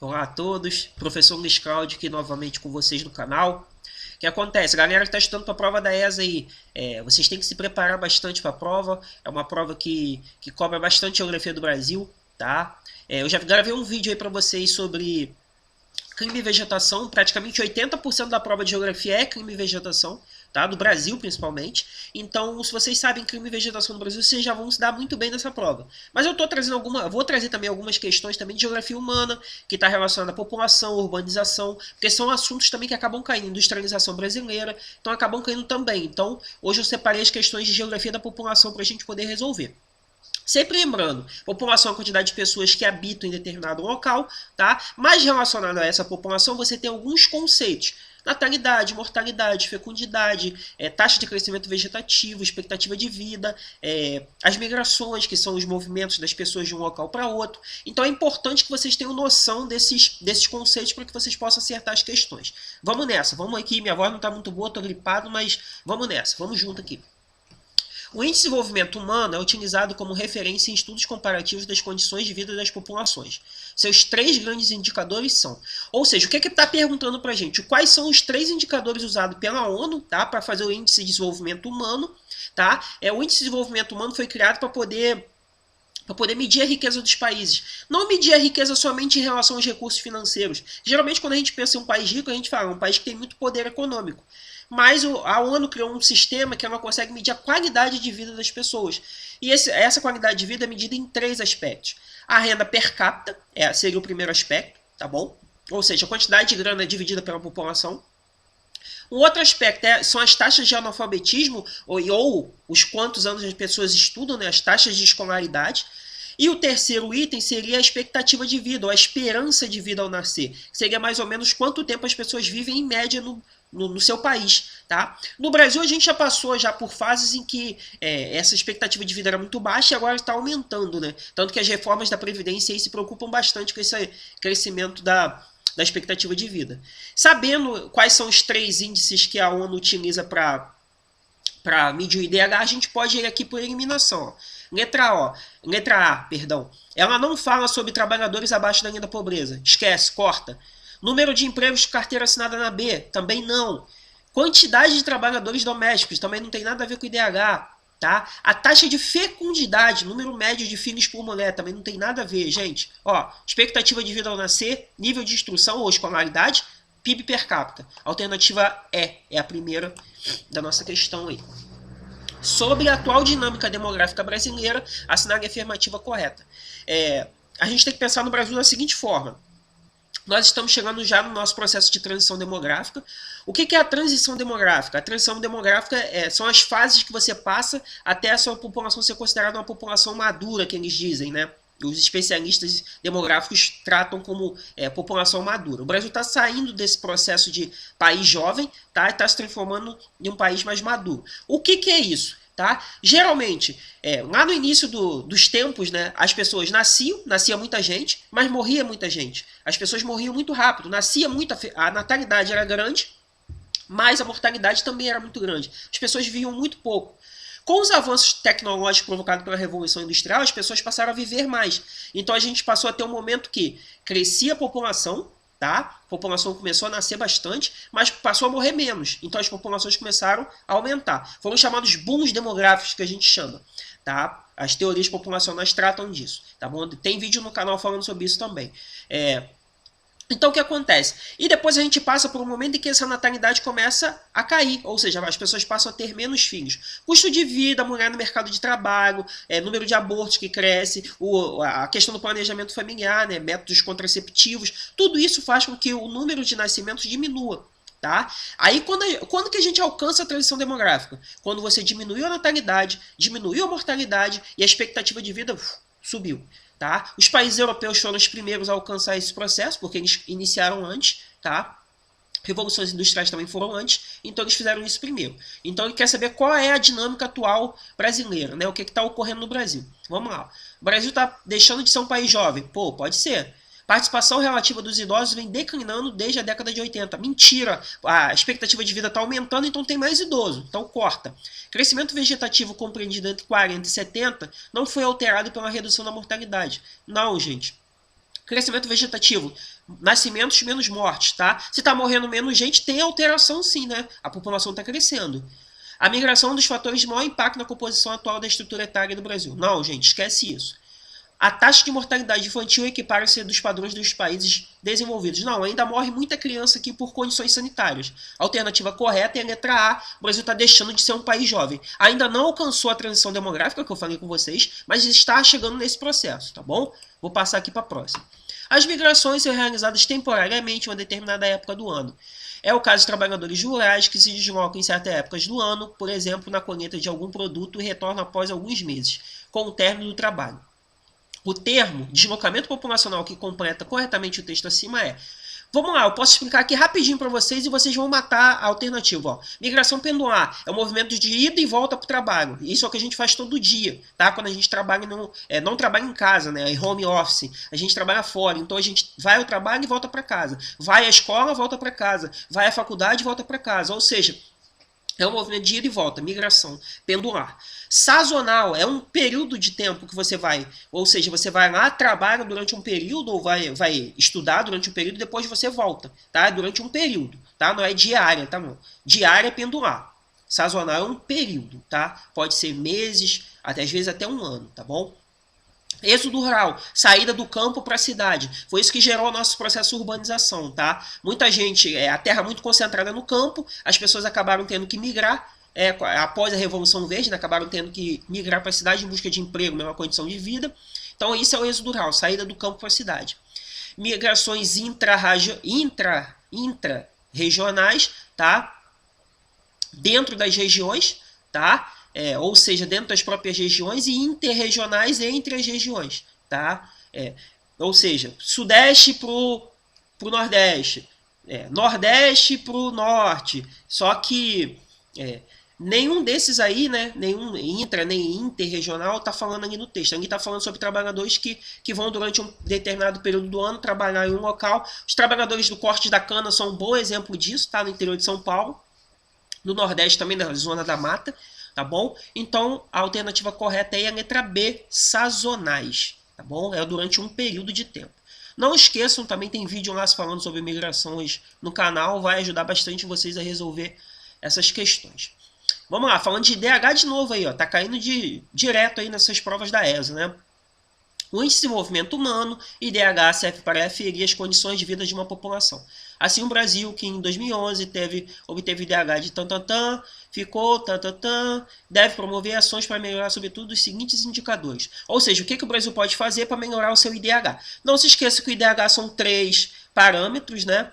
Olá a todos, professor Luiz Cláudio aqui novamente com vocês no canal. O que acontece? Galera que está estudando para a prova da ESA aí, vocês têm que se preparar bastante para a prova. É uma prova que cobra bastante geografia do Brasil, tá? Eu já gravei um vídeo aí para vocês sobre clima e vegetação. Praticamente 80% da prova de geografia é clima e vegetação, tá? Do Brasil principalmente. Então, se vocês sabem clima e vegetação do Brasil, vocês já vão se dar muito bem nessa prova. Mas eu tô trazendo vou trazer também algumas questões também de geografia humana, que está relacionada à população, urbanização, porque são assuntos também que acabam caindo, industrialização brasileira, então acabam caindo também. Então, hoje eu separei as questões de geografia da população para a gente poder resolver. Sempre lembrando, população é a quantidade de pessoas que habitam em determinado local, tá? Mas relacionado a essa população, você tem alguns conceitos. Natalidade, mortalidade, fecundidade, taxa de crescimento vegetativo, expectativa de vida, as migrações, que são os movimentos das pessoas de um local para outro. Então é importante que vocês tenham noção desses conceitos para que vocês possam acertar as questões. Vamos nessa, vamos aqui, minha voz não está muito boa, estou gripado, mas vamos nessa, vamos junto aqui. O Índice de Desenvolvimento Humano é utilizado como referência em estudos comparativos das condições de vida das populações. Seus três grandes indicadores são... Ou seja, o que está perguntando para a gente? Quais são os três indicadores usados pela ONU, tá, para fazer o Índice de Desenvolvimento Humano? Tá? O Índice de Desenvolvimento Humano foi criado para poder medir a riqueza dos países. Não medir a riqueza somente em relação aos recursos financeiros. Geralmente, quando a gente pensa em um país rico, a gente fala um país que tem muito poder econômico. Mas a ONU criou um sistema que ela consegue medir a qualidade de vida das pessoas. E essa qualidade de vida é medida em três aspectos. A renda per capita seria o primeiro aspecto, tá bom? Ou seja, a quantidade de grana dividida pela população. Um outro aspecto são as taxas de analfabetismo, ou os quantos anos as pessoas estudam, né, as taxas de escolaridade. E o terceiro item seria a expectativa de vida, ou a esperança de vida ao nascer. Que seria mais ou menos quanto tempo as pessoas vivem em média no seu país. Tá? No Brasil a gente já passou por fases em que essa expectativa de vida era muito baixa e agora está aumentando. Né? Tanto que as reformas da Previdência aí se preocupam bastante com esse crescimento da expectativa de vida. Sabendo quais são os três índices que a ONU utiliza para medir o IDH, a gente pode ir aqui por eliminação. Ó. Letra A, perdão. Ela não fala sobre trabalhadores abaixo da linha da pobreza. Esquece, corta. Número de empregos de carteira assinada na B, também não. Quantidade de trabalhadores domésticos, também não tem nada a ver com o IDH. Tá? A taxa de fecundidade, número médio de filhos por mulher, também não tem nada a ver, gente. Ó, expectativa de vida ao nascer, nível de instrução ou escolaridade, PIB per capita. Alternativa é a primeira da nossa questão aí. Sobre a atual dinâmica demográfica brasileira, assinale a afirmativa correta. A gente tem que pensar no Brasil da seguinte forma. Nós estamos chegando já no nosso processo de transição demográfica. O que é a transição demográfica? A transição demográfica são as fases que você passa até a sua população ser considerada uma população madura, que eles dizem, né? Os especialistas demográficos tratam como população madura. O Brasil está saindo desse processo de país jovem, tá? E está se transformando em um país mais maduro. O que é isso? Tá? Geralmente, lá no início dos tempos, né, as pessoas nascia muita gente, mas morria muita gente. As pessoas morriam muito rápido, a natalidade era grande, mas a mortalidade também era muito grande. As pessoas viviam muito pouco. Com os avanços tecnológicos provocados pela Revolução Industrial, as pessoas passaram a viver mais. Então a gente passou a ter um momento que crescia a população, tá? A população começou a nascer bastante, mas passou a morrer menos. Então as populações começaram a aumentar. Foram chamados booms demográficos, que a gente chama. Tá? As teorias populacionais tratam disso. Tá bom? Tem vídeo no canal falando sobre isso também. Então o que acontece? E depois a gente passa por um momento em que essa natalidade começa a cair, ou seja, as pessoas passam a ter menos filhos. Custo de vida, mulher no mercado de trabalho, número de abortos que cresce, a questão do planejamento familiar, né, métodos contraceptivos, tudo isso faz com que o número de nascimentos diminua. Tá? Aí quando que a gente alcança a transição demográfica? Quando você diminuiu a natalidade, diminuiu a mortalidade e a expectativa de vida subiu. Tá? Os países europeus foram os primeiros a alcançar esse processo, porque eles iniciaram antes, tá? Revoluções industriais também foram antes, então eles fizeram isso primeiro. Então ele quer saber qual é a dinâmica atual brasileira, né? O que está ocorrendo no Brasil. Vamos lá. O Brasil está deixando de ser um país jovem? Pô, pode ser. Participação relativa dos idosos vem declinando desde a década de 80. Mentira! A expectativa de vida está aumentando, então tem mais idoso. Então corta. Crescimento vegetativo compreendido entre 40 e 70 não foi alterado pela redução da mortalidade. Não, gente. Crescimento vegetativo, nascimentos menos mortes, tá? Se tá morrendo menos gente, tem alteração sim, né? A população tá crescendo. A migração é um dos fatores de maior impacto na composição atual da estrutura etária do Brasil. Não, gente, esquece isso. A taxa de mortalidade infantil equipara-se dos padrões dos países desenvolvidos. Não, ainda morre muita criança aqui por condições sanitárias. A alternativa correta é a letra A. O Brasil está deixando de ser um país jovem. Ainda não alcançou a transição demográfica que eu falei com vocês, mas está chegando nesse processo, tá bom? Vou passar aqui para a próxima. As migrações são realizadas temporariamente em uma determinada época do ano. É o caso de trabalhadores rurais que se deslocam em certas épocas do ano, por exemplo, na colheita de algum produto e retornam após alguns meses, com o término do trabalho. O termo deslocamento populacional que completa corretamente o texto acima é... Vamos lá, eu posso explicar aqui rapidinho para vocês e vocês vão matar a alternativa. Ó. Migração pendular é o movimento de ida e volta para o trabalho. Isso é o que a gente faz todo dia, tá? Quando a gente trabalha não trabalha em casa, né? Em home office, a gente trabalha fora. Então a gente vai ao trabalho e volta para casa. Vai à escola, volta para casa. Vai à faculdade e volta para casa. Ou seja, é um movimento de ida e volta, migração pendular. Sazonal é um período de tempo que você vai, ou seja, você vai lá, trabalha durante um período, ou vai estudar durante um período, depois você volta, tá? Durante um período, tá? Não é diária, tá? Não. Diária é pendular. Sazonal é um período, tá? Pode ser meses, até às vezes até um ano, tá bom? Êxodo rural, saída do campo para a cidade. Foi isso que gerou o nosso processo de urbanização, tá? Muita gente, a terra muito concentrada no campo, as pessoas acabaram tendo que migrar, após a Revolução Verde, né, acabaram tendo que migrar para a cidade em busca de emprego, melhor condição de vida. Então isso é o êxodo rural, saída do campo para a cidade. Migrações intra-regionais, tá? Dentro das regiões, tá? Ou seja, dentro das próprias regiões, e interregionais entre as regiões, tá? Ou seja, sudeste para o nordeste, nordeste para o norte, só que nenhum desses aí, né, nenhum intra nem interregional está falando aqui no texto. Aqui está falando sobre trabalhadores que vão durante um determinado período do ano trabalhar em um local. Os trabalhadores do corte da cana são um bom exemplo disso, tá? No interior de São Paulo, no nordeste também, na zona da mata. Tá bom? Então, a alternativa correta é a letra B, sazonais. Tá bom? É durante um período de tempo. Não esqueçam, também tem vídeo lá falando sobre migrações no canal. Vai ajudar bastante vocês a resolver essas questões. Vamos lá, falando de IDH de novo aí, ó. Tá caindo direto aí nessas provas da ESA, né? O índice de desenvolvimento humano, IDH, serve para aferir as condições de vida de uma população. Assim, o Brasil, que em 2011 obteve IDH de tantantã, ficou tantantã, deve promover ações para melhorar, sobretudo, os seguintes indicadores. Ou seja, o que o Brasil pode fazer para melhorar o seu IDH? Não se esqueça que o IDH são 3 parâmetros, né?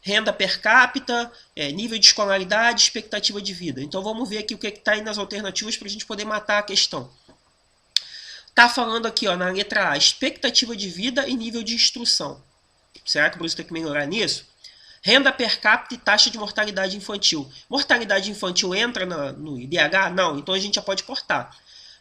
Renda per capita, nível de escolaridade, expectativa de vida. Então vamos ver aqui o que está aí nas alternativas para a gente poder matar a questão. Tá falando aqui, ó, na letra A, expectativa de vida e nível de instrução. Será que o Brasil tem que melhorar nisso? Renda per capita e taxa de mortalidade infantil. Mortalidade infantil entra no IDH? Não, então a gente já pode cortar.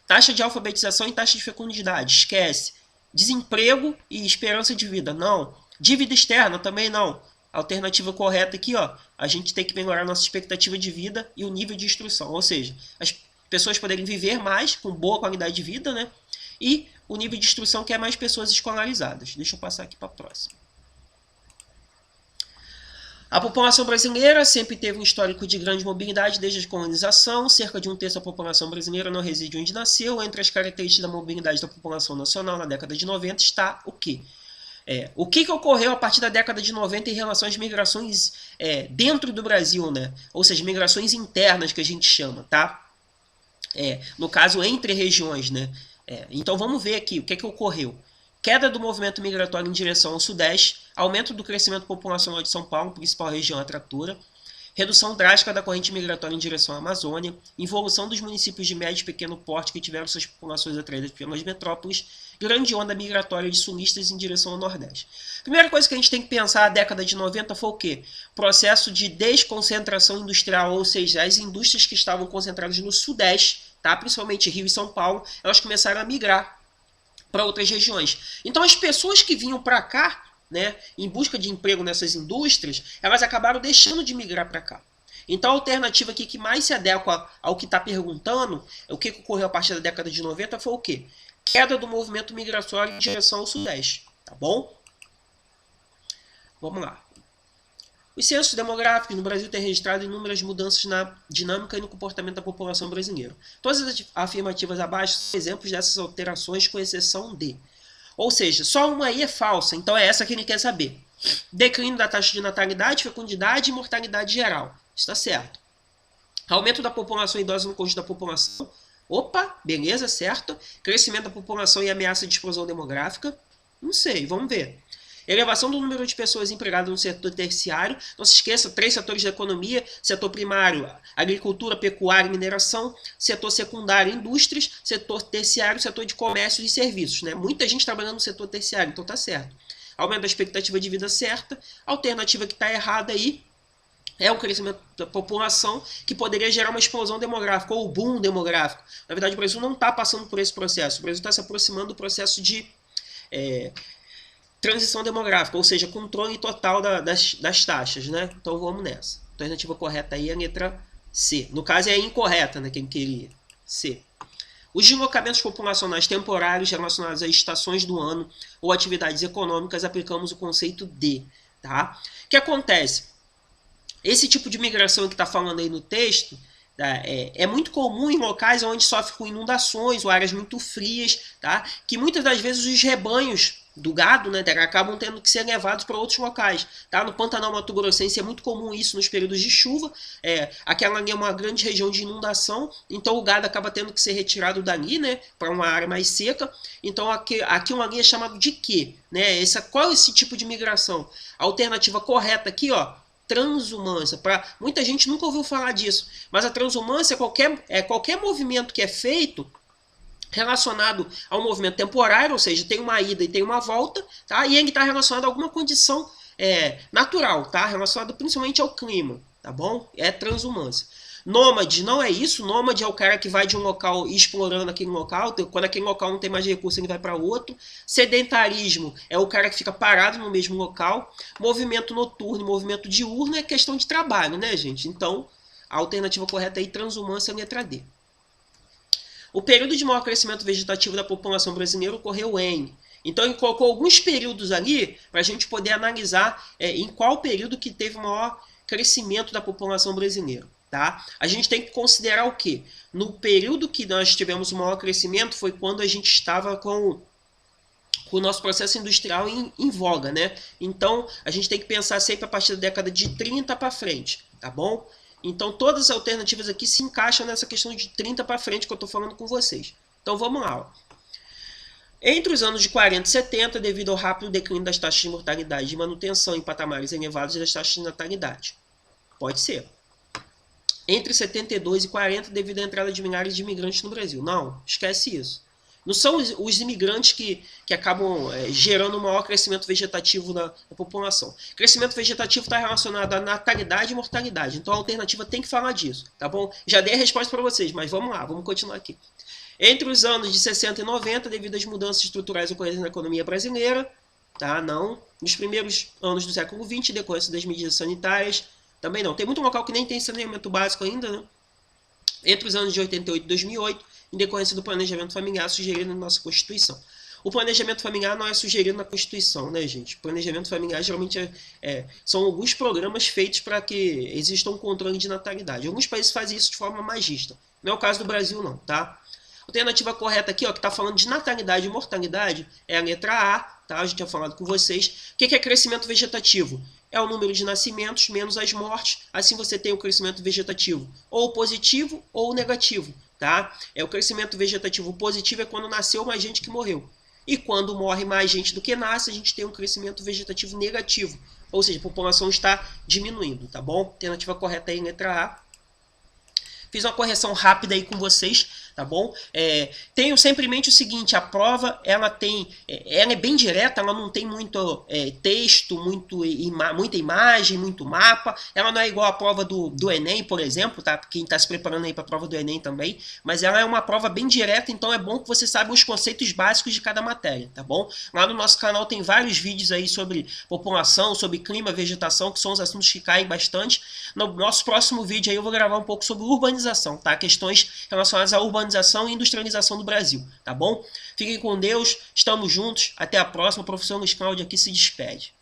Taxa de alfabetização e taxa de fecundidade, esquece. Desemprego e esperança de vida, não. Dívida externa, também não. Alternativa correta aqui, ó, a gente tem que melhorar nossa expectativa de vida e o nível de instrução. Ou seja, as pessoas poderem viver mais, com boa qualidade de vida, né? E o nível de instrução que é mais pessoas escolarizadas. Deixa eu passar aqui para a próxima. A população brasileira sempre teve um histórico de grande mobilidade desde a colonização. Cerca de um terço da população brasileira não reside onde nasceu. Entre as características da mobilidade da população nacional na década de 90 está o quê? O que ocorreu a partir da década de 90 em relação às migrações dentro do Brasil, né? Ou seja, migrações internas que a gente chama, tá? No caso, entre regiões, né? Então vamos ver aqui o que ocorreu. Queda do movimento migratório em direção ao sudeste, aumento do crescimento populacional de São Paulo, principal região atratora, redução drástica da corrente migratória em direção à Amazônia, involução dos municípios de médio e pequeno porte que tiveram suas populações atraídas pelas metrópoles, grande onda migratória de sulistas em direção ao Nordeste. Primeira coisa que a gente tem que pensar na década de 90 foi o quê? Processo de desconcentração industrial, ou seja, as indústrias que estavam concentradas no Sudeste, tá? Principalmente Rio e São Paulo, elas começaram a migrar para outras regiões. Então as pessoas que vinham para cá, né, em busca de emprego nessas indústrias, elas acabaram deixando de migrar para cá. Então a alternativa aqui que mais se adequa ao que está perguntando, o que ocorreu a partir da década de 90 foi o quê? Queda do movimento migratório em direção ao Sudeste, tá bom? Vamos lá. Os censos demográficos no Brasil têm registrado inúmeras mudanças na dinâmica e no comportamento da população brasileira. Todas as afirmativas abaixo são exemplos dessas alterações, com exceção de. Ou seja, só uma aí é falsa, então é essa que ele quer saber. Declínio da taxa de natalidade, fecundidade e mortalidade geral. Está certo. Aumento da população idosa no conjunto da população. Opa, beleza, certo. Crescimento da população e ameaça de explosão demográfica. Não sei, vamos ver. Elevação do número de pessoas empregadas no setor terciário. Não se esqueça, 3 setores da economia: setor primário, agricultura, pecuária e mineração; setor secundário, indústrias; setor terciário, setor de comércio e serviços. Né? Muita gente trabalhando no setor terciário, então tá certo. Aumento da expectativa de vida certa. Alternativa que está errada aí é o crescimento da população, que poderia gerar uma explosão demográfica, ou boom demográfico. Na verdade, o Brasil não está passando por esse processo. O Brasil está se aproximando do processo de transição demográfica, ou seja, controle total das taxas, né? Então vamos nessa. A alternativa correta aí é a letra C. No caso é a incorreta, né? Quem queria. C. Os deslocamentos populacionais temporários relacionados a estações do ano ou atividades econômicas, aplicamos o conceito de. Tá? O que acontece? Esse tipo de migração que está falando aí no texto é muito comum em locais onde sofre com inundações ou áreas muito frias, tá? Que muitas das vezes os rebanhos do gado, né, acabam tendo que ser levados para outros locais. Tá? No Pantanal Mato Grossense é muito comum isso nos períodos de chuva. Aquela ali é uma grande região de inundação, então o gado acaba tendo que ser retirado dali, né, para uma área mais seca. Então aquilo ali é chamado de quê? Né? Qual é esse tipo de migração? A alternativa correta aqui, ó, transhumância. Muita gente nunca ouviu falar disso, mas a transhumância é qualquer movimento que é feito relacionado ao movimento temporário, ou seja, tem uma ida e tem uma volta, tá? E ele está relacionado a alguma condição natural, tá? Relacionado principalmente ao clima, tá bom? É transhumância. Nômade não é isso. Nômade é o cara que vai de um local explorando aquele local. Quando aquele local não tem mais recurso, ele vai para outro. Sedentarismo é o cara que fica parado no mesmo local. Movimento noturno e movimento diurno é questão de trabalho, né, gente? Então, a alternativa correta aí, transhumância, é a letra D. O período de maior crescimento vegetativo da população brasileira ocorreu em... Então, ele colocou alguns períodos ali para a gente poder analisar em qual período que teve maior crescimento da população brasileira. Tá? A gente tem que considerar o quê? No período que nós tivemos o maior crescimento foi quando a gente estava com o nosso processo industrial em voga. Né? Então, a gente tem que pensar sempre a partir da década de 30 para frente. Tá bom? Então, todas as alternativas aqui se encaixam nessa questão de 30 para frente que eu estou falando com vocês. Então, vamos lá. Ó. Entre os anos de 40 e 70, devido ao rápido declínio das taxas de mortalidade e manutenção em patamares elevados das taxas de natalidade. Pode ser. Entre 72 e 40, devido à entrada de milhares de imigrantes no Brasil. Não, esquece isso. Não são os imigrantes que acabam gerando um maior crescimento vegetativo da população. Crescimento vegetativo está relacionado à natalidade e mortalidade. Então a alternativa tem que falar disso, tá bom? Já dei a resposta para vocês, mas vamos lá, vamos continuar aqui. Entre os anos de 60 e 90, devido às mudanças estruturais ocorridas na economia brasileira, tá? Não. Nos primeiros anos do século XX, decorrência das medidas sanitárias, também não. Tem muito local que nem tem saneamento básico ainda, né? Entre os anos de 88 e 2008, em decorrência do planejamento familiar sugerido na nossa Constituição. O planejamento familiar não é sugerido na Constituição, né, gente? O planejamento familiar geralmente são alguns programas feitos para que exista um controle de natalidade. Alguns países fazem isso de forma magista. Não é o caso do Brasil, não, tá? A alternativa correta aqui, ó, que está falando de natalidade e mortalidade, é a letra A, tá? A gente tinha falado com vocês. O que é crescimento vegetativo? É o número de nascimentos menos as mortes. Assim você tem o crescimento vegetativo ou positivo ou negativo. Tá? O crescimento vegetativo positivo é quando nasceu mais gente que morreu. E quando morre mais gente do que nasce, a gente tem um crescimento vegetativo negativo. Ou seja, a população está diminuindo. Tá bom? Alternativa correta aí, letra A. Fiz uma correção rápida aí com vocês, tá bom? Tenho sempre em mente o seguinte: a prova ela é bem direta, ela não tem muito texto, muita imagem, muito mapa. Ela não é igual a prova do Enem, por exemplo, tá? Quem está se preparando aí para a prova do Enem também. Mas ela é uma prova bem direta, então é bom que você saiba os conceitos básicos de cada matéria, tá bom? Lá no nosso canal tem vários vídeos aí sobre população, sobre clima, vegetação, que são os assuntos que caem bastante. No nosso próximo vídeo aí eu vou gravar um pouco sobre urbanização, tá? Questões relacionadas à urbanização e industrialização do Brasil, tá bom? Fiquem com Deus, estamos juntos, até a próxima. O professor Luiz Cláudio aqui se despede.